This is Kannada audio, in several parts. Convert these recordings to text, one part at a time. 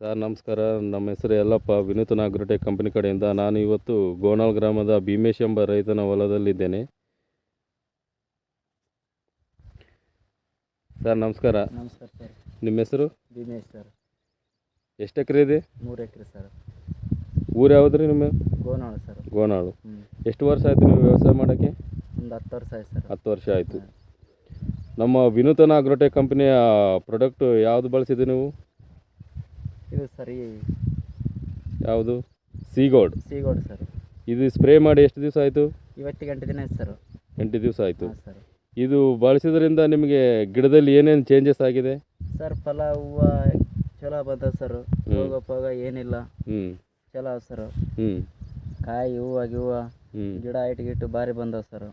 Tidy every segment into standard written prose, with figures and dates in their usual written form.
ಸರ್ ನಮಸ್ಕಾರ. ನಮ್ಮ ಹೆಸರು ಯಲ್ಲಪ್ಪ, ವಿನೂತನ ಅಗ್ರೋಟೆಕ್ ಕಂಪನಿ ಕಡೆಯಿಂದ. ನಾನು ಇವತ್ತು ಗೋನಾಳ್ ಗ್ರಾಮದ ಭೀಮೇಶ್ ಎಂಬ ರೈತನ ಹೊಲದಲ್ಲಿದ್ದೇನೆ. ಸರ್ ನಮಸ್ಕಾರ. ನಮಸ್ಕಾರ ಸರ್. ನಿಮ್ಮ ಹೆಸರು? ಭೀಮೇಶ್ ಸರ್. ಎಷ್ಟು ಎಕರೆ ಇದೆ? 3 ಎಕರೆ ಸರ್. ಊರು ಯಾವುದ್ರಿ ನಿಮ್ಮ? ಗೋನಾಳು ಸರ್. ಗೋನಾಳು. ಎಷ್ಟು ವರ್ಷ ಆಯಿತು ನೀವು ವ್ಯವಸಾಯ ಮಾಡೋಕ್ಕೆ? ಒಂದು 10 ವರ್ಷ ಆಯ್ತು ಸರ್. 10 ವರ್ಷ ಆಯಿತು. ನಮ್ಮ ವಿನೂತನ ಅಗ್ರೋಟೆಕ್ ಕಂಪನಿಯ ಪ್ರಾಡಕ್ಟು ಯಾವುದು ಬಳಸಿದೆ ನೀವು? ಇದು ಸರಿ ಯಾವುದು? ಸೀಗೋಲ್ಡ್ ಸರ್. ಇದು ಸ್ಪ್ರೇ ಮಾಡಿ ಎಷ್ಟು ದಿವಸ ಆಯಿತು? ಇವತ್ತಿಗೆ 8 ದಿನ ಆಯ್ತು ಸರ್. 8 ದಿವಸ ಆಯಿತು. ಹಾಂ ಸರ್. ಇದು ಬಳಸಿದ್ರಿಂದ ನಿಮಗೆ ಗಿಡದಲ್ಲಿ ಏನೇನು ಚೇಂಜಸ್ ಆಗಿದೆ? ಸರ್ ಫಲ ಹೂವು ಚಲೋ ಬಂದ ಸರ್. ರೋಗ ಪೋಗ ಏನಿಲ್ಲ. ಚಲೋ ಸರ್. ಕಾಯಿ ಹೂವು ಗಿಡ ಗಿಟ್ಟು ಭಾರಿ ಬಂದವ ಸರ್.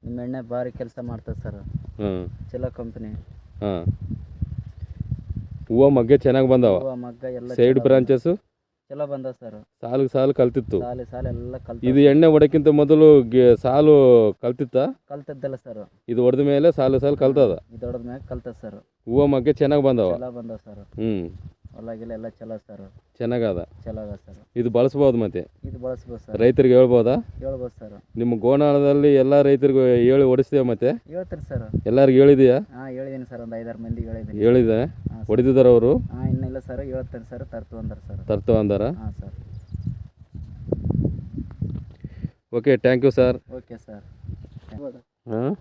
ನಿಮ್ಮ ಎಣ್ಣೆ ಭಾರಿ ಕೆಲಸ ಮಾಡ್ತದೆ ಸರ್. ಚಲೋ ಕಂಪ್ನಿ. ಹೂವು ಮಗ್ಗೆ ಚೆನ್ನಾಗಿ ಬಂದವ. ಹೂವು ಮಗ್ಗ ಎಲ್ಲ ಸೈಡ್ ಬ್ರಾಂಚಸ್ ಚಲೋ ಬಂದವ ಸರ್. ಸಾಲು ಕಲ್ತಿತ್ತು. ಸಾಲು ಎಲ್ಲ ಇದು ಎಣ್ಣೆ ಹೊಡಕ್ಕಿಂತ ಮೊದಲು ಸಾಲು ಕಲ್ತದ್ದಲ್ಲ ಸರ್. ಇದು ಹೊಡೆದ ಮೇಲೆ ಸಾಲು ಕಲ್ತದ. ಇದು ಹೊಡೆದ ಮೇಲೆ ಕಲ್ತದ ಸರ್. ಹೂವು ಮಗ್ಗೆ ಚೆನ್ನಾಗಿ ಬಂದವ. ಚಲೋ ಬಂದವ ಸರ್. ಹೊಲಗಿಲ್ಲ ಎಲ್ಲ ಚಲೋ ಸರ್. ಚೆನ್ನಾಗದ. ಚಲೋ ಅದ ಸರ್. ಇದು ಬಳಸ್ಬೋದು. ಮತ್ತೆ ಇದು ಬಳಸ್ಬೋದು ಸರ್. ರೈತರಿಗೆ ಹೇಳ್ಬೋದಾ? ಹೇಳ್ಬೋದು ಸರ್. ನಿಮ್ಮ ಗೋನಾಳದಲ್ಲಿ ಎಲ್ಲ ರೈತರಿಗೂ ಹೇಳಿ ಹೊಡಿಸ್ತೀಯ? ಮತ್ತೆ ಹೇಳ್ತೀರಿ ಸರ್. ಎಲ್ಲರಿಗೂ ಹೇಳಿದೀಯಾ? ಹಾಂ ಹೇಳಿದ್ದೀನಿ ಸರ್. ಒಂದು 5-6 ಮಂದಿಗೆ ಹೇಳಿದ್ದೀನಿ. ಹೇಳಿದೆ? ಹೊಡಿದಿದ್ದಾರೆ ಅವರು? ಹಾಂ ಇನ್ನಿಲ್ಲ ಸರ್. ಹೇಳ್ತಾರೆ ಸರ್. ತರ್ತು ಅಂದಾರ? ಹಾಂ sir. Okay, thank you sir. Okay sir. ಹಾಂ.